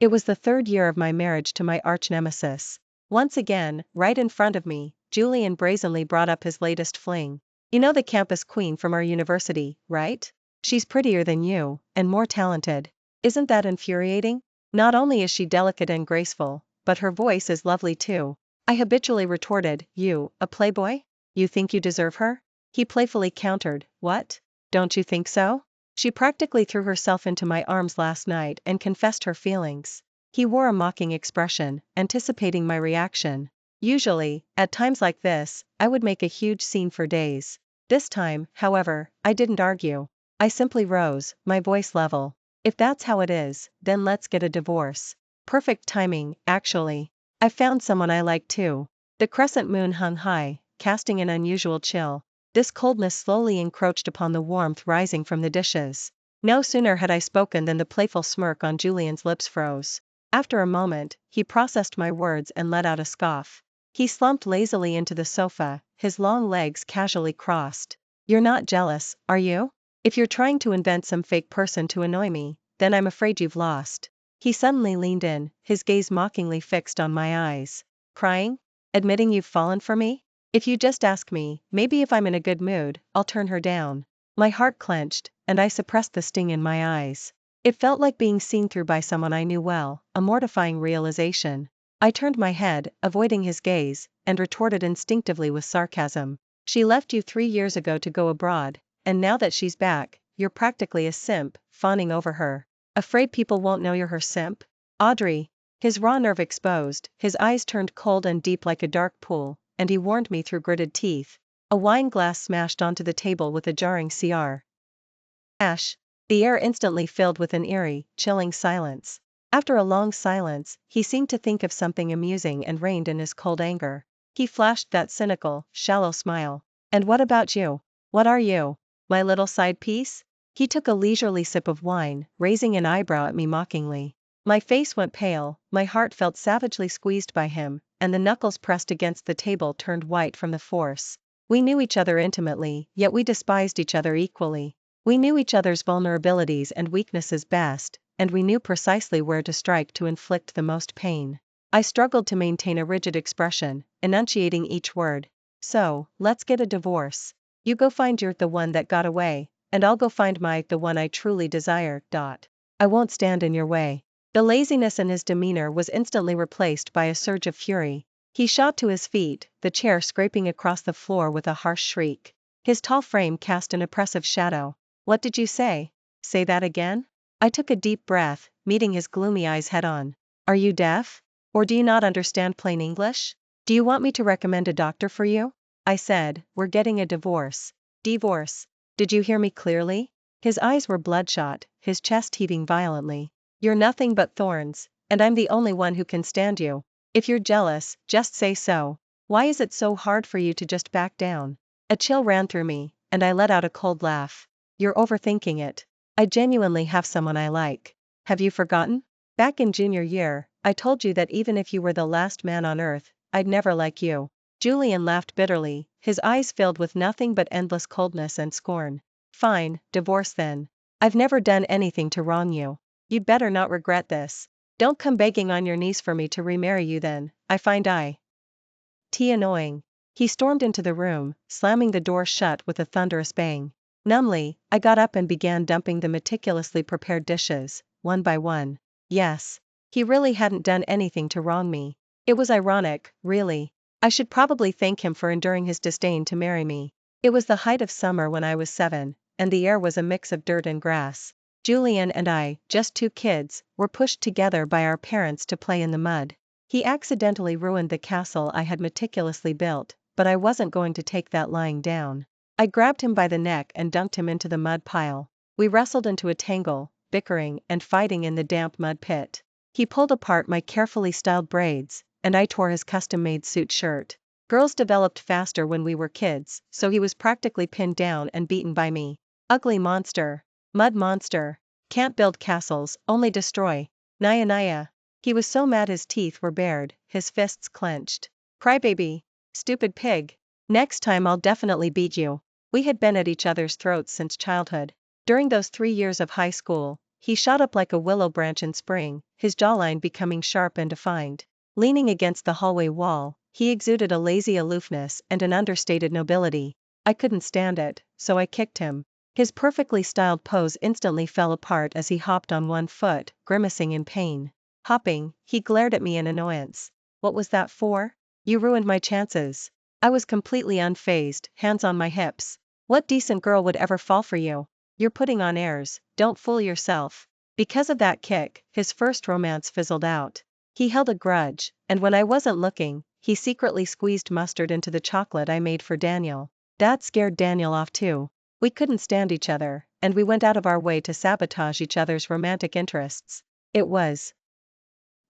It was the 3rd year of my marriage to my arch-nemesis. Once again, right in front of me, Julian brazenly brought up his latest fling. You know the campus queen from our university, right? She's prettier than you, and more talented. Isn't that infuriating? Not only is she delicate and graceful, but her voice is lovely too. I habitually retorted, you, a playboy? You think you deserve her? He playfully countered, what? Don't you think so? She practically threw herself into my arms last night and confessed her feelings. He wore a mocking expression, anticipating my reaction. Usually, at times like this, I would make a huge scene for days. This time, however, I didn't argue. I simply rose, my voice level. If that's how it is, then let's get a divorce. Perfect timing, actually. I found someone I like too. The crescent moon hung high, casting an unusual chill. This coldness slowly encroached upon the warmth rising from the dishes. No sooner had I spoken than the playful smirk on Julian's lips froze. After a moment, he processed my words and let out a scoff. He slumped lazily into the sofa, his long legs casually crossed. You're not jealous, are you? If you're trying to invent some fake person to annoy me, then I'm afraid you've lost. He suddenly leaned in, his gaze mockingly fixed on my eyes. Crying? Admitting you've fallen for me? If you just ask me, maybe if I'm in a good mood, I'll turn her down. My heart clenched, and I suppressed the sting in my eyes. It felt like being seen through by someone I knew well, a mortifying realization. I turned my head, avoiding his gaze, and retorted instinctively with sarcasm. She left you 3 years ago to go abroad, and now that she's back, you're practically a simp, fawning over her. Afraid people won't know you're her simp? Audrey. His raw nerve exposed, his eyes turned cold and deep like a dark pool, and he warned me through gritted teeth. A wine glass smashed onto the table with a jarring crash. The air instantly filled with an eerie, chilling silence. After a long silence, he seemed to think of something amusing and reined in his cold anger. He flashed that cynical, shallow smile. And what about you? What are you? My little side piece? He took a leisurely sip of wine, raising an eyebrow at me mockingly. My face went pale, my heart felt savagely squeezed by him, and the knuckles pressed against the table turned white from the force. We knew each other intimately, yet we despised each other equally. We knew each other's vulnerabilities and weaknesses best, and we knew precisely where to strike to inflict the most pain. I struggled to maintain a rigid expression, enunciating each word. So, let's get a divorce. You go find the one that got away, and I'll go find the one I truly desire. I won't stand in your way. The laziness in his demeanor was instantly replaced by a surge of fury. He shot to his feet, the chair scraping across the floor with a harsh shriek. His tall frame cast an oppressive shadow. What did you say? Say that again? I took a deep breath, meeting his gloomy eyes head-on. Are you deaf? Or do you not understand plain English? Do you want me to recommend a doctor for you? I said, we're getting a divorce. Divorce. Did you hear me clearly? His eyes were bloodshot, his chest heaving violently. You're nothing but thorns, and I'm the only one who can stand you. If you're jealous, just say so. Why is it so hard for you to just back down? A chill ran through me, and I let out a cold laugh. You're overthinking it. I genuinely have someone I like. Have you forgotten? Back in junior year, I told you that even if you were the last man on earth, I'd never like you. Julian laughed bitterly, his eyes filled with nothing but endless coldness and scorn. Fine, divorce then. I've never done anything to wrong you. You'd better not regret this. Don't come begging on your knees for me to remarry you then. I find it annoying. He stormed into the room, slamming the door shut with a thunderous bang. Numbly, I got up and began dumping the meticulously prepared dishes, one by one. Yes. He really hadn't done anything to wrong me. It was ironic, really. I should probably thank him for enduring his disdain to marry me. It was the height of summer when I was 7, and the air was a mix of dirt and grass. Julian and I, just 2 kids, were pushed together by our parents to play in the mud. He accidentally ruined the castle I had meticulously built, but I wasn't going to take that lying down. I grabbed him by the neck and dunked him into the mud pile. We wrestled into a tangle, bickering and fighting in the damp mud pit. He pulled apart my carefully styled braids, and I tore his custom-made suit shirt. Girls developed faster when we were kids, so he was practically pinned down and beaten by me. Ugly monster. Mud monster. Can't build castles, only destroy. Naya Naya. He was so mad his teeth were bared, his fists clenched. Crybaby. Stupid pig. Next time I'll definitely beat you. We had been at each other's throats since childhood. During those 3 years of high school, he shot up like a willow branch in spring, his jawline becoming sharp and defined. Leaning against the hallway wall, he exuded a lazy aloofness and an understated nobility. I couldn't stand it, so I kicked him. His perfectly styled pose instantly fell apart as he hopped on one foot, grimacing in pain. Hopping, he glared at me in annoyance. What was that for? You ruined my chances. I was completely unfazed, hands on my hips. What decent girl would ever fall for you? You're putting on airs, don't fool yourself. Because of that kick, his first romance fizzled out. He held a grudge, and when I wasn't looking, he secretly squeezed mustard into the chocolate I made for Daniel. That scared Daniel off too. We couldn't stand each other, and we went out of our way to sabotage each other's romantic interests. It was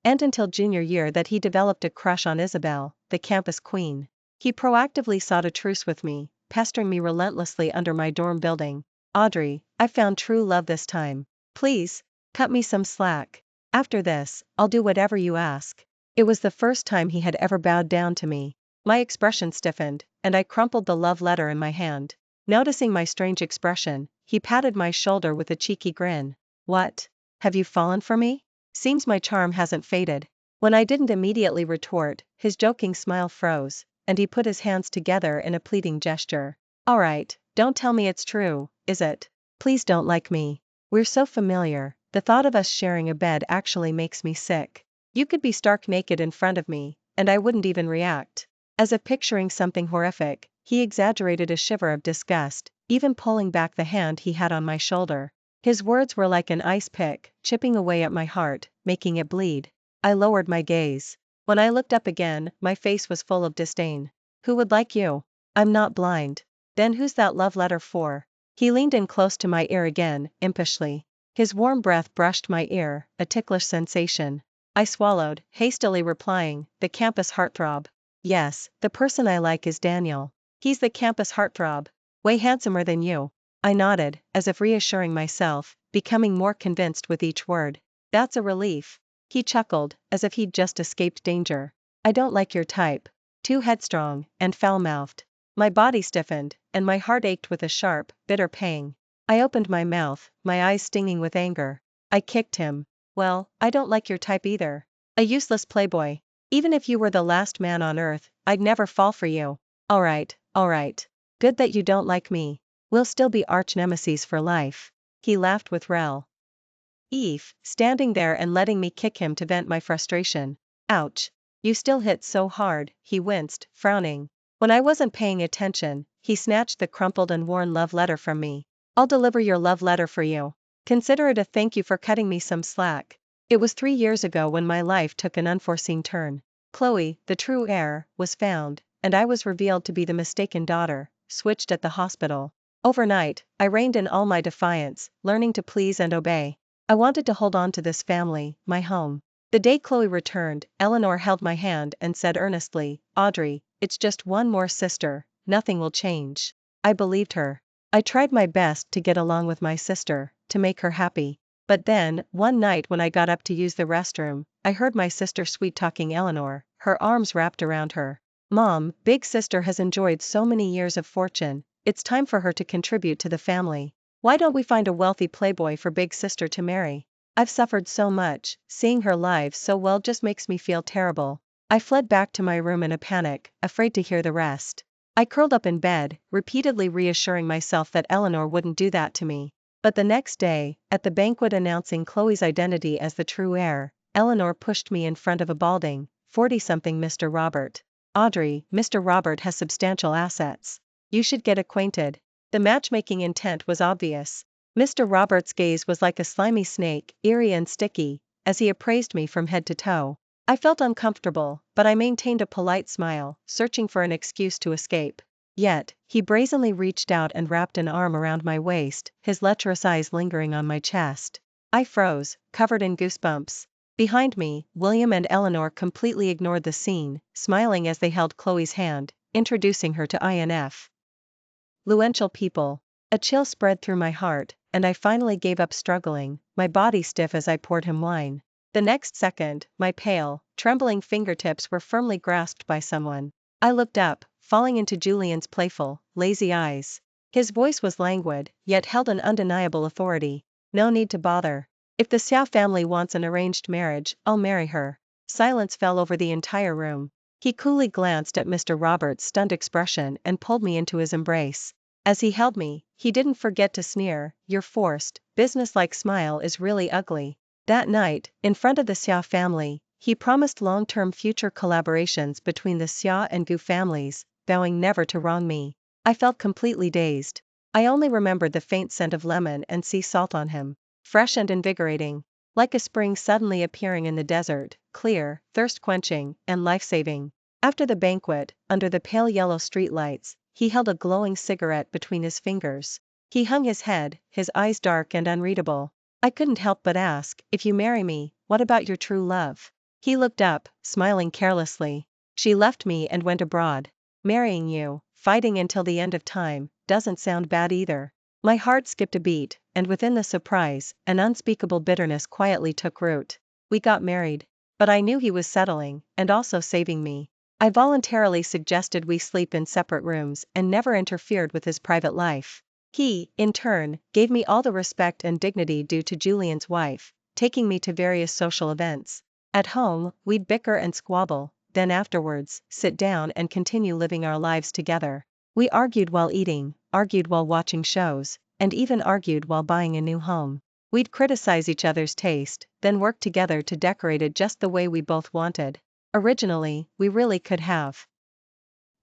and until junior year that he developed a crush on Isabel, the campus queen. He proactively sought a truce with me, pestering me relentlessly under my dorm building. Audrey, I found true love this time. Please, cut me some slack. After this, I'll do whatever you ask. It was the first time he had ever bowed down to me. My expression stiffened, and I crumpled the love letter in my hand. Noticing my strange expression, he patted my shoulder with a cheeky grin. What? Have you fallen for me? Seems my charm hasn't faded. When I didn't immediately retort, his joking smile froze, and he put his hands together in a pleading gesture. Alright, don't tell me it's true, is it? Please don't like me. We're so familiar, the thought of us sharing a bed actually makes me sick. You could be stark naked in front of me, and I wouldn't even react. As if picturing something horrific, he exaggerated a shiver of disgust, even pulling back the hand he had on my shoulder. His words were like an ice pick, chipping away at my heart, making it bleed. I lowered my gaze. When I looked up again, my face was full of disdain. Who would like you? I'm not blind. Then who's that love letter for? He leaned in close to my ear again, impishly. His warm breath brushed my ear, a ticklish sensation. I swallowed, hastily replying, the campus heartthrob. Yes, the person I like is Daniel. He's the campus heartthrob. Way handsomer than you. I nodded, as if reassuring myself, becoming more convinced with each word. That's a relief. He chuckled, as if he'd just escaped danger. I don't like your type. Too headstrong, and foul-mouthed. My body stiffened, and my heart ached with a sharp, bitter pang. I opened my mouth, my eyes stinging with anger. I kicked him. Well, I don't like your type either. A useless playboy. Even if you were the last man on earth, I'd never fall for you. Alright. Good that you don't like me. We'll still be arch-nemeses for life. He laughed with relief, standing there and letting me kick him to vent my frustration. Ouch. You still hit so hard, he winced, frowning. When I wasn't paying attention, he snatched the crumpled and worn love letter from me. I'll deliver your love letter for you. Consider it a thank you for cutting me some slack. It was 3 years ago when my life took an unforeseen turn. Chloe, the true heir, was found, and I was revealed to be the mistaken daughter, switched at the hospital. Overnight, I reined in all my defiance, learning to please and obey. I wanted to hold on to this family, my home. The day Chloe returned, Eleanor held my hand and said earnestly, Audrey, it's just one more sister, nothing will change. I believed her. I tried my best to get along with my sister, to make her happy. But then, one night when I got up to use the restroom, I heard my sister sweet-talking Eleanor, her arms wrapped around her. Mom, big sister has enjoyed so many years of fortune, it's time for her to contribute to the family. Why don't we find a wealthy playboy for big sister to marry? I've suffered so much, seeing her live so well just makes me feel terrible. I fled back to my room in a panic, afraid to hear the rest. I curled up in bed, repeatedly reassuring myself that Eleanor wouldn't do that to me. But the next day, at the banquet announcing Chloe's identity as the true heir, Eleanor pushed me in front of a balding, 40-something Mr. Robert. Audrey, Mr. Robert has substantial assets. You should get acquainted. The matchmaking intent was obvious. Mr. Robert's gaze was like a slimy snake, eerie and sticky, as he appraised me from head to toe. I felt uncomfortable, but I maintained a polite smile, searching for an excuse to escape. Yet, he brazenly reached out and wrapped an arm around my waist, his lecherous eyes lingering on my chest. I froze, covered in goosebumps. Behind me, William and Eleanor completely ignored the scene, smiling as they held Chloe's hand, introducing her to INF. Fluential people. A chill spread through my heart, and I finally gave up struggling, my body stiff as I poured him wine. The next second, my pale, trembling fingertips were firmly grasped by someone. I looked up, falling into Julian's playful, lazy eyes. His voice was languid, yet held an undeniable authority. No need to bother. If the Xiao family wants an arranged marriage, I'll marry her. Silence fell over the entire room. He coolly glanced at Mr. Roberts' stunned expression and pulled me into his embrace. As he held me, he didn't forget to sneer, "Your forced, businesslike smile is really ugly." That night, in front of the Xiao family, he promised long-term future collaborations between the Xia and Gu families, vowing never to wrong me. I felt completely dazed. I only remembered the faint scent of lemon and sea salt on him. Fresh and invigorating. Like a spring suddenly appearing in the desert, clear, thirst-quenching, and life-saving. After the banquet, under the pale yellow streetlights, he held a glowing cigarette between his fingers. He hung his head, his eyes dark and unreadable. I couldn't help but ask, "If you marry me, what about your true love?" He looked up, smiling carelessly. "She left me and went abroad. Marrying you, fighting until the end of time, doesn't sound bad either." My heart skipped a beat, and within the surprise, an unspeakable bitterness quietly took root. We got married. But I knew he was settling, and also saving me. I voluntarily suggested we sleep in separate rooms and never interfered with his private life. He, in turn, gave me all the respect and dignity due to Julian's wife, taking me to various social events. At home, we'd bicker and squabble, then afterwards, sit down and continue living our lives together. We argued while eating, argued while watching shows, and even argued while buying a new home. We'd criticize each other's taste, then work together to decorate it just the way we both wanted. Originally, we really could have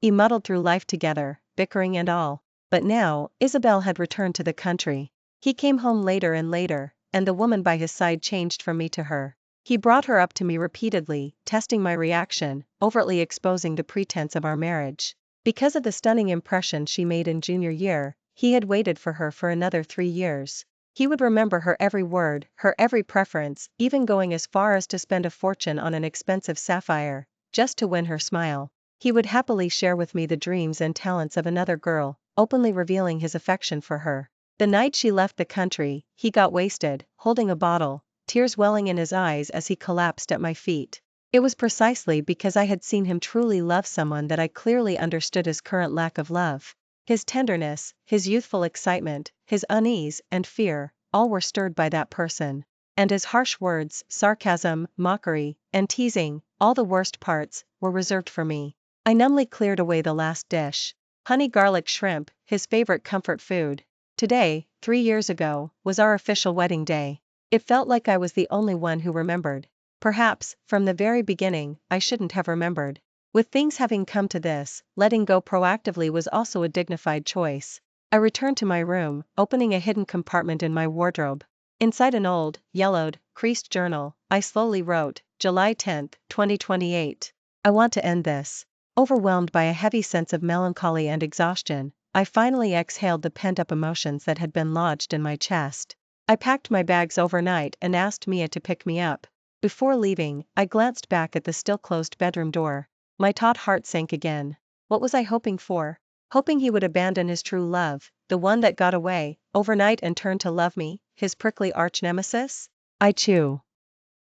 muddled through life together, bickering and all. But now, Isabel had returned to the country. He came home later and later, and the woman by his side changed from me to her. He brought her up to me repeatedly, testing my reaction, overtly exposing the pretense of our marriage. Because of the stunning impression she made in junior year, he had waited for her for another 3 years. He would remember her every word, her every preference, even going as far as to spend a fortune on an expensive sapphire, just to win her smile. He would happily share with me the dreams and talents of another girl, openly revealing his affection for her. The night she left the country, he got wasted, holding a bottle, tears welling in his eyes as he collapsed at my feet. It was precisely because I had seen him truly love someone that I clearly understood his current lack of love. His tenderness, his youthful excitement, his unease and fear, all were stirred by that person. And his harsh words, sarcasm, mockery, and teasing, all the worst parts, were reserved for me. I numbly cleared away the last dish. Honey garlic shrimp, his favorite comfort food. Today, 3 years ago, was our official wedding day. It felt like I was the only one who remembered. Perhaps, from the very beginning, I shouldn't have remembered. With things having come to this, letting go proactively was also a dignified choice. I returned to my room, opening a hidden compartment in my wardrobe. Inside an old, yellowed, creased journal, I slowly wrote, July 10, 2028. I want to end this. Overwhelmed by a heavy sense of melancholy and exhaustion, I finally exhaled the pent-up emotions that had been lodged in my chest. I packed my bags overnight and asked Mia to pick me up. Before leaving, I glanced back at the still-closed bedroom door. My taut heart sank again. What was I hoping for? Hoping he would abandon his true love, the one that got away, overnight and turned to love me, his prickly arch-nemesis? I chew.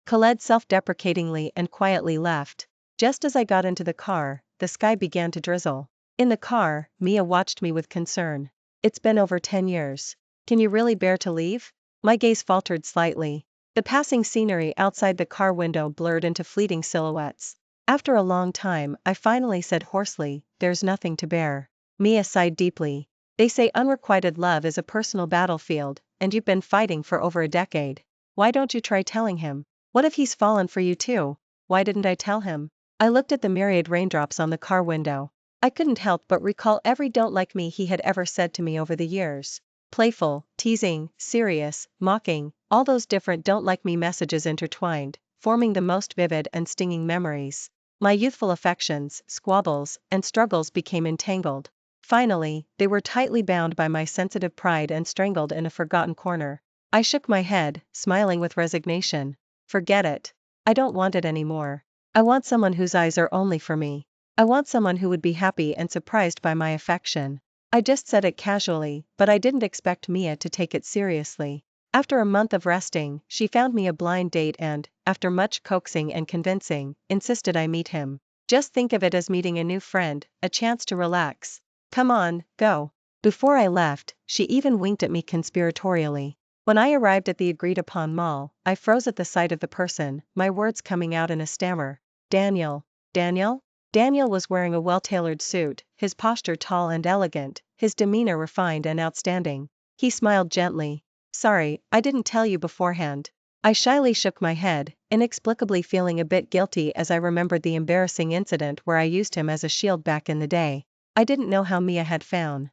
Khaled self-deprecatingly and quietly left. Just as I got into the car, the sky began to drizzle. In the car, Mia watched me with concern. It's been over 10 years. Can you really bear to leave? My gaze faltered slightly. The passing scenery outside the car window blurred into fleeting silhouettes. After a long time, I finally said hoarsely, "There's nothing to bear." Mia sighed deeply. They say unrequited love is a personal battlefield, and you've been fighting for over a decade. Why don't you try telling him? What if he's fallen for you too? Why didn't I tell him? I looked at the myriad raindrops on the car window. I couldn't help but recall every "don't like me" he had ever said to me over the years. Playful, teasing, serious, mocking, all those different "don't like me" messages intertwined, forming the most vivid and stinging memories. My youthful affections, squabbles, and struggles became entangled. Finally, they were tightly bound by my sensitive pride and strangled in a forgotten corner. I shook my head, smiling with resignation. Forget it. I don't want it anymore. I want someone whose eyes are only for me. I want someone who would be happy and surprised by my affection. I just said it casually, but I didn't expect Mia to take it seriously. After a month of resting, she found me a blind date and, after much coaxing and convincing, insisted I meet him. Just think of it as meeting a new friend, a chance to relax. Come on, go. Before I left, she even winked at me conspiratorially. When I arrived at the agreed-upon mall, I froze at the sight of the person, my words coming out in a stammer. Daniel. Daniel? Daniel was wearing a well-tailored suit, his posture tall and elegant, his demeanor refined and outstanding. He smiled gently. Sorry, I didn't tell you beforehand. I shyly shook my head, inexplicably feeling a bit guilty as I remembered the embarrassing incident where I used him as a shield back in the day. I didn't know how Mia had found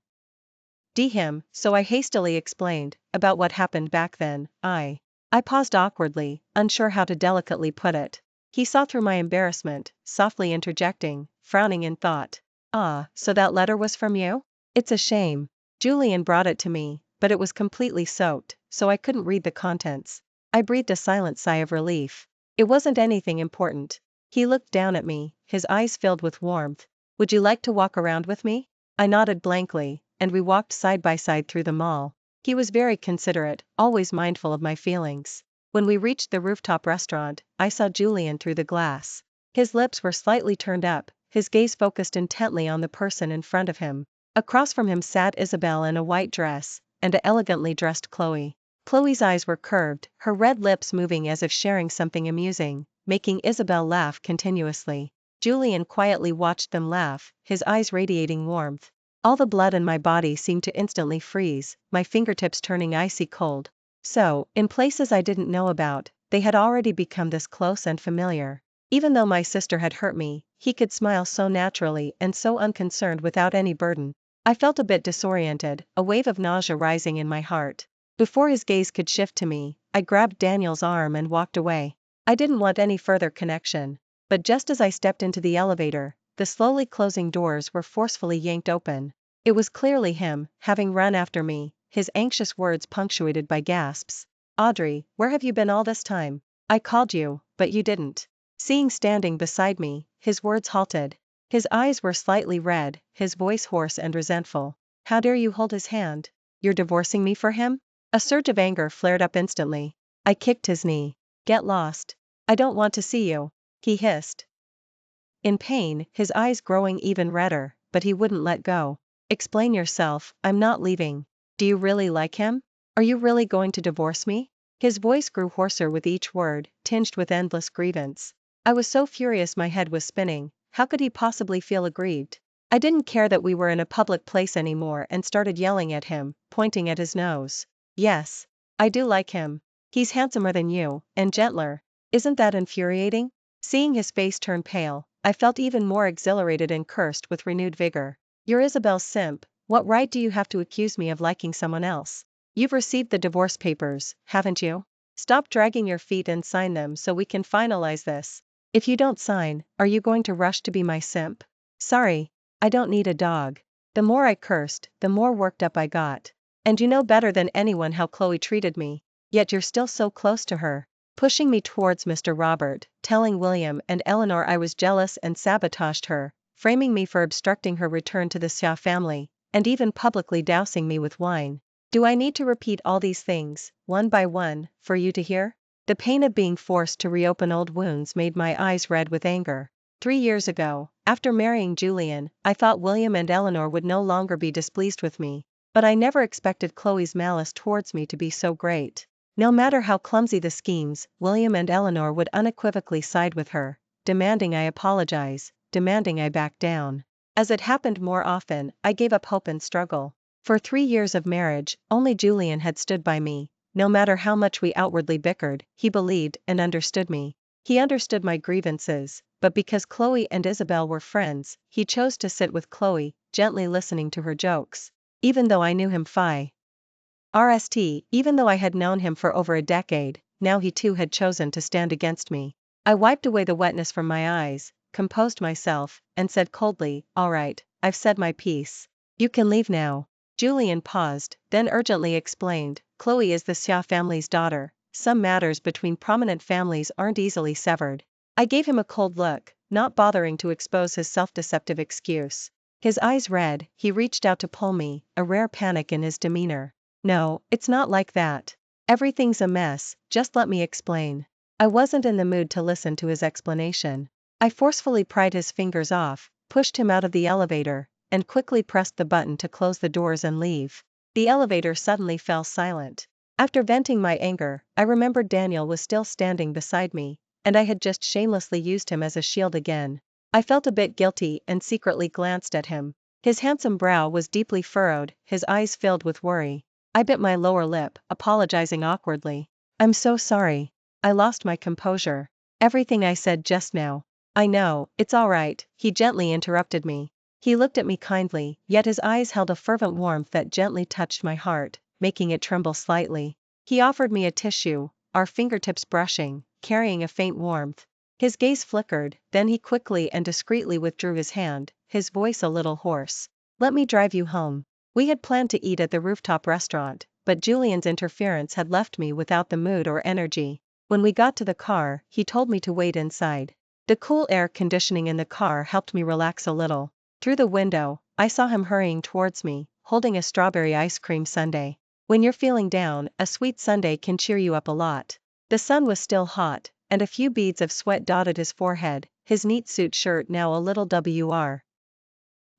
him, so I hastily explained about what happened back then. I paused awkwardly, unsure how to delicately put it. He saw through my embarrassment, softly interjecting, frowning in thought. Ah, so that letter was from you? It's a shame. Julian brought it to me, but it was completely soaked, so I couldn't read the contents. I breathed a silent sigh of relief. It wasn't anything important. He looked down at me, his eyes filled with warmth. Would you like to walk around with me? I nodded blankly, and we walked side by side through the mall. He was very considerate, always mindful of my feelings. When we reached the rooftop restaurant, I saw Julian through the glass. His lips were slightly turned up, his gaze focused intently on the person in front of him. Across from him sat Isabel in a white dress, and a elegantly dressed Chloe. Chloe's eyes were curved, her red lips moving as if sharing something amusing, making Isabel laugh continuously. Julian quietly watched them laugh, his eyes radiating warmth. All the blood in my body seemed to instantly freeze, my fingertips turning icy cold. So, in places I didn't know about, they had already become this close and familiar. Even though my sister had hurt me, he could smile so naturally and so unconcerned without any burden. I felt a bit disoriented, a wave of nausea rising in my heart. Before his gaze could shift to me, I grabbed Daniel's arm and walked away. I didn't want any further connection. But just as I stepped into the elevator, the slowly closing doors were forcefully yanked open. It was clearly him, having run after me, his anxious words punctuated by gasps. Audrey, where have you been all this time? I called you, but you didn't. Seeing standing beside me, his words halted. His eyes were slightly red, his voice hoarse and resentful. How dare you hold his hand? You're divorcing me for him? A surge of anger flared up instantly. I kicked his knee. Get lost. I don't want to see you. He hissed. In pain, his eyes growing even redder, but he wouldn't let go. Explain yourself, I'm not leaving. Do you really like him? Are you really going to divorce me? His voice grew hoarser with each word, tinged with endless grievance. I was so furious my head was spinning. How could he possibly feel aggrieved? I didn't care that we were in a public place anymore and started yelling at him, pointing at his nose. Yes. I do like him. He's handsomer than you, and gentler. Isn't that infuriating? Seeing his face turn pale, I felt even more exhilarated and cursed with renewed vigor. You're Isabel's simp, what right do you have to accuse me of liking someone else? You've received the divorce papers, haven't you? Stop dragging your feet and sign them so we can finalize this. If you don't sign, are you going to rush to be my simp? Sorry, I don't need a dog. The more I cursed, the more worked up I got. And you know better than anyone how Chloe treated me. Yet you're still so close to her. Pushing me towards Mr. Robert, telling William and Eleanor I was jealous and sabotaged her, framing me for obstructing her return to the Xia family, and even publicly dousing me with wine. Do I need to repeat all these things, one by one, for you to hear? The pain of being forced to reopen old wounds made my eyes red with anger. 3 years ago, after marrying Julian, I thought William and Eleanor would no longer be displeased with me, but I never expected Chloe's malice towards me to be so great. No matter how clumsy the schemes, William and Eleanor would unequivocally side with her, demanding I apologize, demanding I back down. As it happened more often, I gave up hope and struggle. For 3 years of marriage, only Julian had stood by me. No matter how much we outwardly bickered, he believed and understood me. He understood my grievances, but because Chloe and Isabel were friends, he chose to sit with Chloe, gently listening to her jokes. Even though I knew him even though I had known him for over a decade, now he too had chosen to stand against me. I wiped away the wetness from my eyes, composed myself, and said coldly, all right, I've said my piece. You can leave now. Julian paused, then urgently explained, Chloe is the Xia family's daughter. Some matters between prominent families aren't easily severed. I gave him a cold look, not bothering to expose his self-deceptive excuse. His eyes red, he reached out to pull me, a rare panic in his demeanor. No, it's not like that. Everything's a mess, just let me explain. I wasn't in the mood to listen to his explanation. I forcefully pried his fingers off, pushed him out of the elevator, and quickly pressed the button to close the doors and leave. The elevator suddenly fell silent. After venting my anger, I remembered Daniel was still standing beside me, and I had just shamelessly used him as a shield again. I felt a bit guilty and secretly glanced at him. His handsome brow was deeply furrowed, his eyes filled with worry. I bit my lower lip, apologizing awkwardly. "I'm so sorry. I lost my composure. Everything I said just now." "I know, it's all right," he gently interrupted me. He looked at me kindly, yet his eyes held a fervent warmth that gently touched my heart, making it tremble slightly. He offered me a tissue, our fingertips brushing, carrying a faint warmth. His gaze flickered, then he quickly and discreetly withdrew his hand, his voice a little hoarse. "Let me drive you home." We had planned to eat at the rooftop restaurant, but Julian's interference had left me without the mood or energy. When we got to the car, he told me to wait inside. The cool air conditioning in the car helped me relax a little. Through the window, I saw him hurrying towards me, holding a strawberry ice cream sundae. When you're feeling down, a sweet sundae can cheer you up a lot. The sun was still hot, and a few beads of sweat dotted his forehead, his neat suit shirt now a little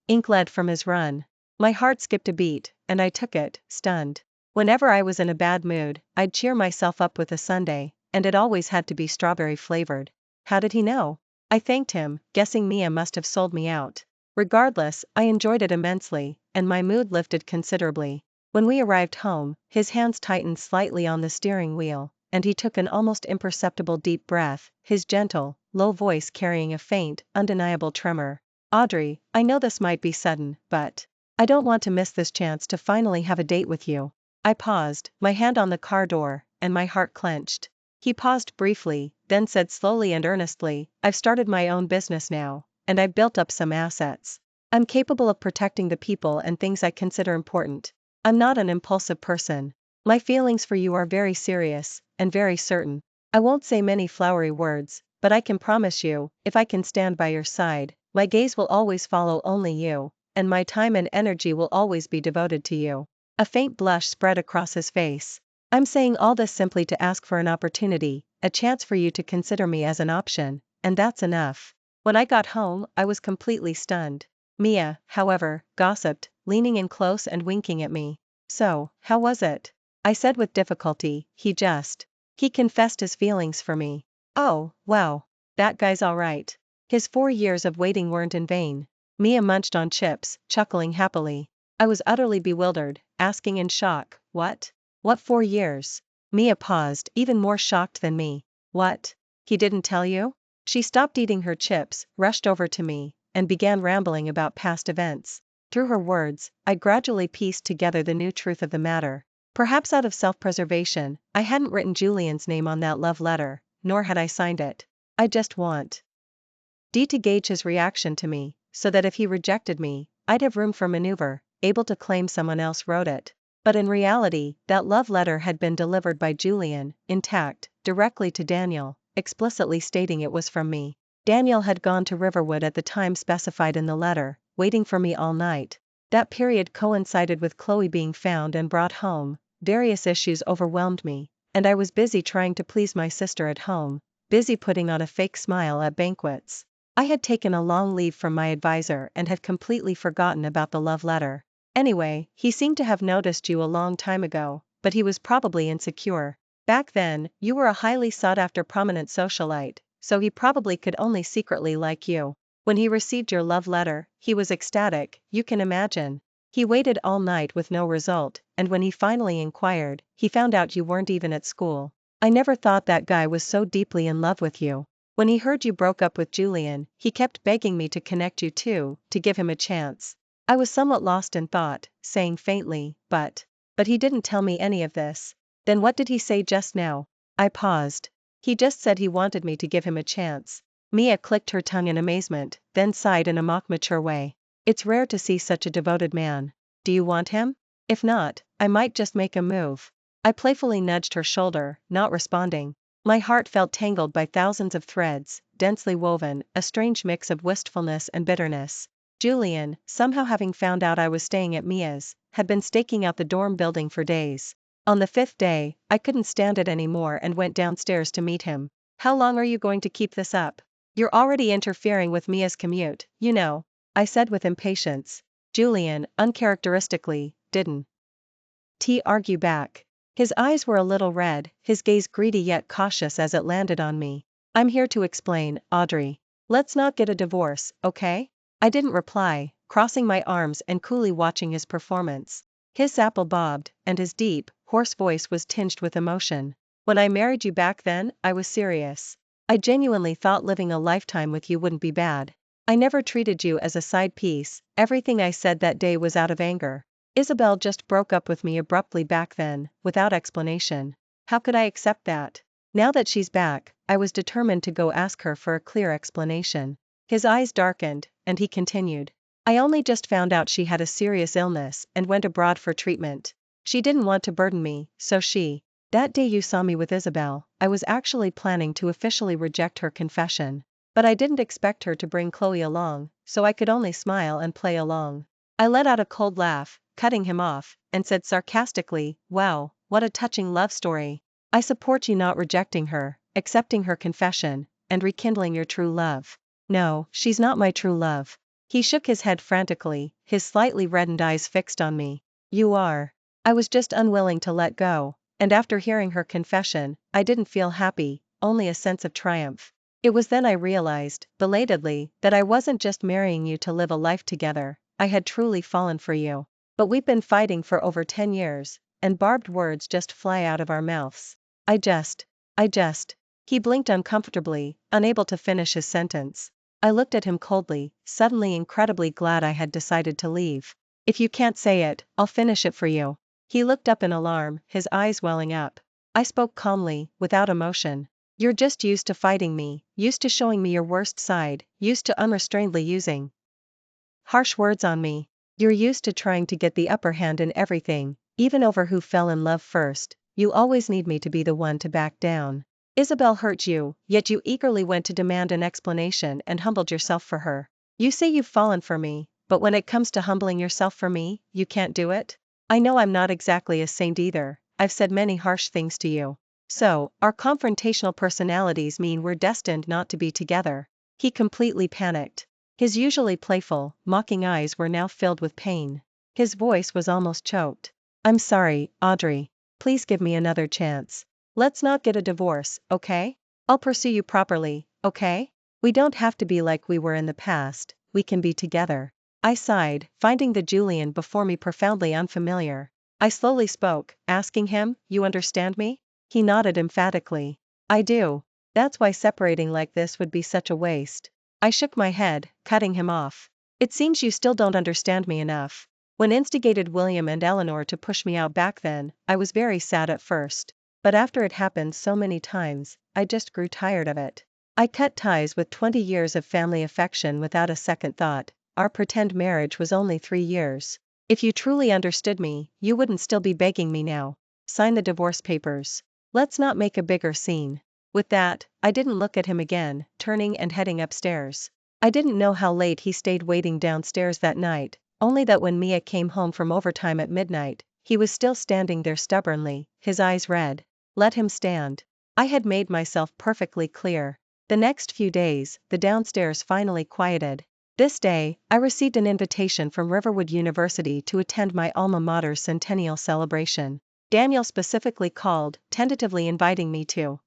ink led from his run. My heart skipped a beat, and I took it, stunned. Whenever I was in a bad mood, I'd cheer myself up with a sundae, and it always had to be strawberry flavored. How did he know? I thanked him, guessing Mia must have sold me out. Regardless, I enjoyed it immensely, and my mood lifted considerably. When we arrived home, his hands tightened slightly on the steering wheel, and he took an almost imperceptible deep breath, his gentle, low voice carrying a faint, undeniable tremor. "Audrey, I know this might be sudden, but I don't want to miss this chance to finally have a date with you." I paused, my hand on the car door, and my heart clenched. He paused briefly, then said slowly and earnestly, "I've started my own business now, and I've built up some assets. I'm capable of protecting the people and things I consider important. I'm not an impulsive person. My feelings for you are very serious, and very certain. I won't say many flowery words, but I can promise you, if I can stand by your side, my gaze will always follow only you, and my time and energy will always be devoted to you." A faint blush spread across his face. "I'm saying all this simply to ask for an opportunity, a chance for you to consider me as an option, and that's enough." When I got home, I was completely stunned. Mia, however, gossiped, leaning in close and winking at me. "So, how was it?" I said with difficulty. He confessed his feelings for me." "Oh, wow. That guy's all right. His 4 years of waiting weren't in vain." Mia munched on chips, chuckling happily. I was utterly bewildered, asking in shock, "What? What 4 years?" Mia paused, even more shocked than me. "What? He didn't tell you?" She stopped eating her chips, rushed over to me, and began rambling about past events. Through her words, I gradually pieced together the new truth of the matter. Perhaps out of self-preservation, I hadn't written Julian's name on that love letter, nor had I signed it. I just wanted to gauge his reaction to me, so that if he rejected me, I'd have room for maneuver, able to claim someone else wrote it. But in reality, that love letter had been delivered by Julian, intact, directly to Daniel, explicitly stating it was from me. Daniel had gone to Riverwood at the time specified in the letter, waiting for me all night. That period coincided with Chloe being found and brought home. Various issues overwhelmed me, and I was busy trying to please my sister at home, busy putting on a fake smile at banquets. I had taken a long leave from my advisor and had completely forgotten about the love letter. Anyway, he seemed to have noticed you a long time ago, but he was probably insecure. Back then, you were a highly sought-after prominent socialite, so he probably could only secretly like you. When he received your love letter, he was ecstatic, you can imagine. He waited all night with no result, and when he finally inquired, he found out you weren't even at school. I never thought that guy was so deeply in love with you. When he heard you broke up with Julian, he kept begging me to connect you two, to give him a chance. I was somewhat lost in thought, saying faintly, but he didn't tell me any of this. Then what did he say just now?" I paused. "He just said he wanted me to give him a chance." Mia clicked her tongue in amazement, then sighed in a mock mature way. "It's rare to see such a devoted man. Do you want him? If not, I might just make a move." I playfully nudged her shoulder, not responding. My heart felt tangled by thousands of threads, densely woven, a strange mix of wistfulness and bitterness. Julian, somehow having found out I was staying at Mia's, had been staking out the dorm building for days. On the 5th day, I couldn't stand it anymore and went downstairs to meet him. "How long are you going to keep this up? You're already interfering with Mia's commute, you know," I said with impatience. Julian, uncharacteristically, didn't argue back. His eyes were a little red, his gaze greedy yet cautious as it landed on me. I'm here to explain, Audrey. Let's not get a divorce, okay? I didn't reply, crossing my arms and coolly watching his performance. His apple bobbed, and his deep, hoarse voice was tinged with emotion. When I married you back then, I was serious. I genuinely thought living a lifetime with you wouldn't be bad. I never treated you as a side piece, everything I said that day was out of anger. Isabel just broke up with me abruptly back then, without explanation. How could I accept that? Now that she's back, I was determined to go ask her for a clear explanation. His eyes darkened, and he continued. I only just found out she had a serious illness and went abroad for treatment. She didn't want to burden me, so that day you saw me with Isabel, I was actually planning to officially reject her confession. But I didn't expect her to bring Chloe along, so I could only smile and play along. I let out a cold laugh, cutting him off, and said sarcastically, wow, what a touching love story. I support you not rejecting her, accepting her confession, and rekindling your true love. No, she's not my true love. He shook his head frantically, his slightly reddened eyes fixed on me. You are. I was just unwilling to let go, and after hearing her confession, I didn't feel happy, only a sense of triumph. It was then I realized, belatedly, that I wasn't just marrying you to live a life together, I had truly fallen for you. But we've been fighting for over 10 years, and barbed words just fly out of our mouths. I just. He blinked uncomfortably, unable to finish his sentence. I looked at him coldly, suddenly incredibly glad I had decided to leave. If you can't say it, I'll finish it for you. He looked up in alarm, his eyes welling up. I spoke calmly, without emotion. You're just used to fighting me, used to showing me your worst side, used to unrestrainedly using harsh words on me. You're used to trying to get the upper hand in everything, even over who fell in love first. You always need me to be the one to back down. Isabel hurt you, yet you eagerly went to demand an explanation and humbled yourself for her. You say you've fallen for me, but when it comes to humbling yourself for me, you can't do it? I know I'm not exactly a saint either, I've said many harsh things to you. So, our confrontational personalities mean we're destined not to be together. He completely panicked. His usually playful, mocking eyes were now filled with pain. His voice was almost choked. I'm sorry, Audrey. Please give me another chance. Let's not get a divorce, okay? I'll pursue you properly, okay? We don't have to be like we were in the past, we can be together. I sighed, finding the Julian before me profoundly unfamiliar. I slowly spoke, asking him, you understand me? He nodded emphatically. I do. That's why separating like this would be such a waste. I shook my head, cutting him off. It seems you still don't understand me enough. When instigated William and Eleanor to push me out back then, I was very sad at first. But after it happened so many times, I just grew tired of it. I cut ties with 20 years of family affection without a second thought. Our pretend marriage was only 3 years. If you truly understood me, you wouldn't still be begging me now. Sign the divorce papers. Let's not make a bigger scene. With that, I didn't look at him again, turning and heading upstairs. I didn't know how late he stayed waiting downstairs that night, only that when Mia came home from overtime at midnight, he was still standing there stubbornly, his eyes red. Let him stand. I had made myself perfectly clear. The next few days, the downstairs finally quieted. This day, I received an invitation from Riverwood University to attend my alma mater's centennial celebration. Daniel specifically called, tentatively inviting me to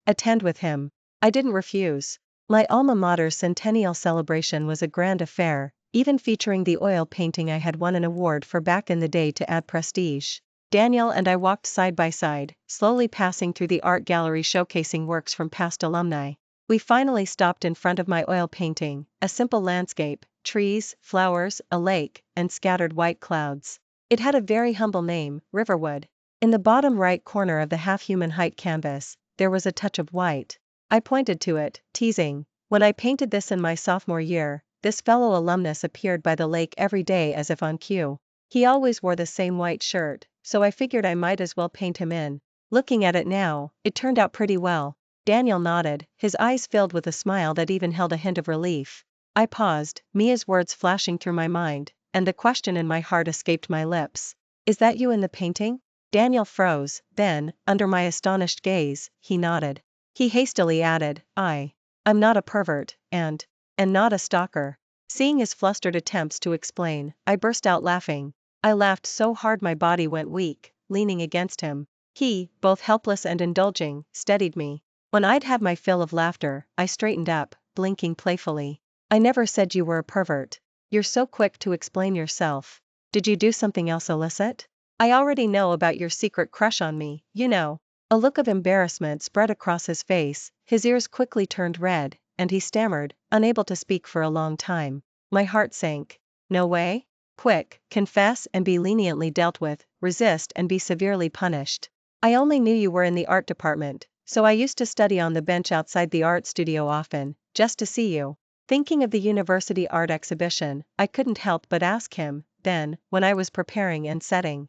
attend with him. I didn't refuse. My alma mater's centennial celebration was a grand affair, even featuring the oil painting I had won an award for back in the day to add prestige. Daniel and I walked side by side, slowly passing through the art gallery showcasing works from past alumni. We finally stopped in front of my oil painting, a simple landscape, trees, flowers, a lake, and scattered white clouds. It had a very humble name, Riverwood. In the bottom right corner of the half-human height canvas, there was a touch of white. I pointed to it, teasing. When I painted this in my sophomore year, this fellow alumnus appeared by the lake every day as if on cue. He always wore the same white shirt, so I figured I might as well paint him in. Looking at it now, it turned out pretty well. Daniel nodded, his eyes filled with a smile that even held a hint of relief. I paused, Mia's words flashing through my mind, and the question in my heart escaped my lips. Is that you in the painting? Daniel froze, then, under my astonished gaze, he nodded. He hastily added, I'm not a pervert, and not a stalker. Seeing his flustered attempts to explain, I burst out laughing. I laughed so hard my body went weak, leaning against him. He, both helpless and indulging, steadied me. When I'd had my fill of laughter, I straightened up, blinking playfully. I never said you were a pervert. You're so quick to explain yourself. Did you do something else illicit? I already know about your secret crush on me, you know. A look of embarrassment spread across his face, his ears quickly turned red, and he stammered, unable to speak for a long time. My heart sank. No way? Quick, confess and be leniently dealt with, resist and be severely punished. I only knew you were in the art department, so I used to study on the bench outside the art studio often, just to see you. Thinking of the university art exhibition, I couldn't help but ask him, then, when I was preparing and setting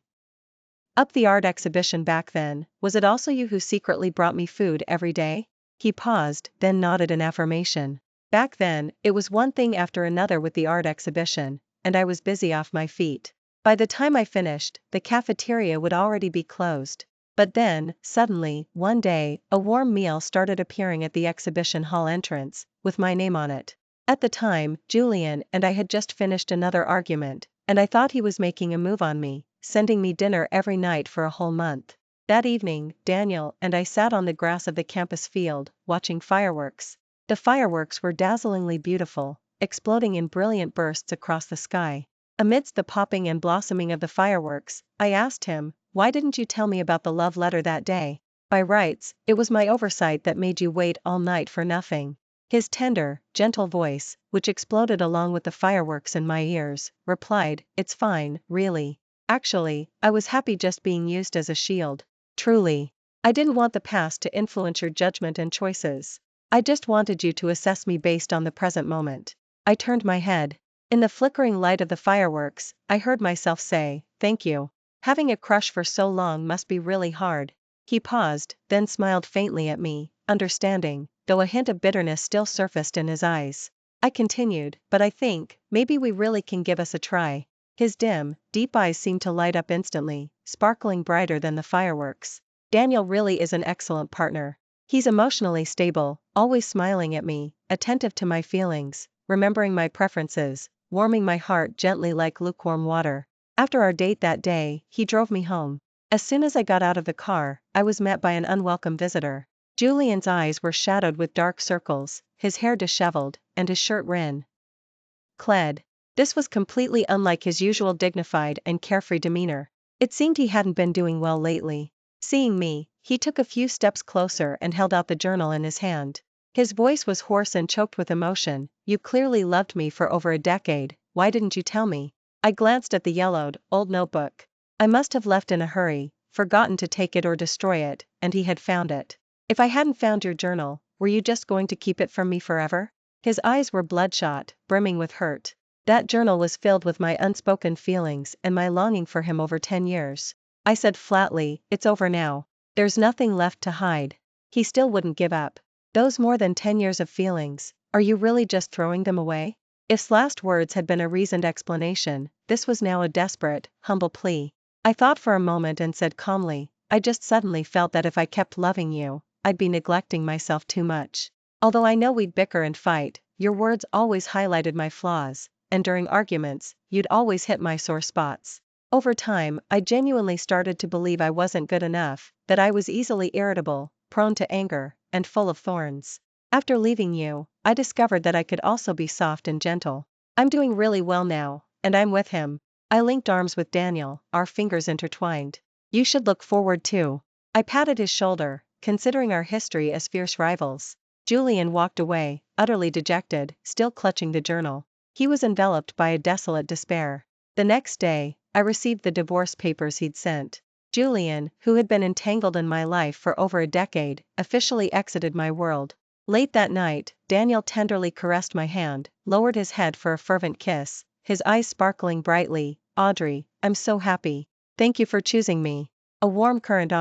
up the art exhibition back then, was it also you who secretly brought me food every day? He paused, then nodded in affirmation. Back then, it was one thing after another with the art exhibition, and I was busy off my feet. By the time I finished, the cafeteria would already be closed. But then, suddenly, one day, a warm meal started appearing at the exhibition hall entrance, with my name on it. At the time, Julian and I had just finished another argument, and I thought he was making a move on me, sending me dinner every night for a whole month. That evening, Daniel and I sat on the grass of the campus field, watching fireworks. The fireworks were dazzlingly beautiful, exploding in brilliant bursts across the sky. Amidst the popping and blossoming of the fireworks, I asked him, "Why didn't you tell me about the love letter that day? By rights, it was my oversight that made you wait all night for nothing." His tender, gentle voice, which exploded along with the fireworks in my ears, replied, "It's fine, really. Actually, I was happy just being used as a shield. Truly. I didn't want the past to influence your judgment and choices. I just wanted you to assess me based on the present moment." I turned my head. In the flickering light of the fireworks, I heard myself say, "Thank you. Having a crush for so long must be really hard." He paused, then smiled faintly at me, understanding, though a hint of bitterness still surfaced in his eyes. I continued, "But I think, maybe we really can give us a try." His dim, deep eyes seemed to light up instantly, sparkling brighter than the fireworks. Daniel really is an excellent partner. He's emotionally stable, always smiling at me, attentive to my feelings, remembering my preferences, warming my heart gently like lukewarm water. After our date that day, he drove me home. As soon as I got out of the car, I was met by an unwelcome visitor. Julian's eyes were shadowed with dark circles, his hair disheveled, and his shirt wrinkle-clad. This was completely unlike his usual dignified and carefree demeanor. It seemed he hadn't been doing well lately. Seeing me, he took a few steps closer and held out the journal in his hand. His voice was hoarse and choked with emotion. "You clearly loved me for over a decade, why didn't you tell me?" I glanced at the yellowed, old notebook. I must have left in a hurry, forgotten to take it or destroy it, and he had found it. If I hadn't found your journal, were you just going to keep it from me forever? His eyes were bloodshot, brimming with hurt. That journal was filled with my unspoken feelings and my longing for him over 10 years. I said flatly, "It's over now. There's nothing left to hide." He still wouldn't give up. "Those more than 10 years of feelings, are you really just throwing them away?" If's last words had been a reasoned explanation, this was now a desperate, humble plea. I thought for a moment and said calmly, "I just suddenly felt that if I kept loving you, I'd be neglecting myself too much. Although I know we'd bicker and fight, your words always highlighted my flaws, and during arguments, you'd always hit my sore spots. Over time, I genuinely started to believe I wasn't good enough, that I was easily irritable, prone to anger, and full of thorns. After leaving you, I discovered that I could also be soft and gentle. I'm doing really well now, and I'm with him." I linked arms with Daniel, our fingers intertwined. "You should look forward to." I patted his shoulder, considering our history as fierce rivals. Julian walked away, utterly dejected, still clutching the journal. He was enveloped by a desolate despair. The next day, I received the divorce papers he'd sent. Julian, who had been entangled in my life for over a decade, officially exited my world. Late that night, Daniel tenderly caressed my hand, lowered his head for a fervent kiss, his eyes sparkling brightly. "Audrey, I'm so happy. Thank you for choosing me." A warm current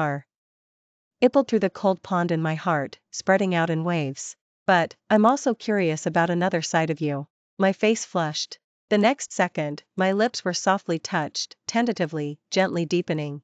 rippled through the cold pond in my heart, spreading out in waves. "But, I'm also curious about another side of you." My face flushed. The next second, my lips were softly touched, tentatively, gently deepening.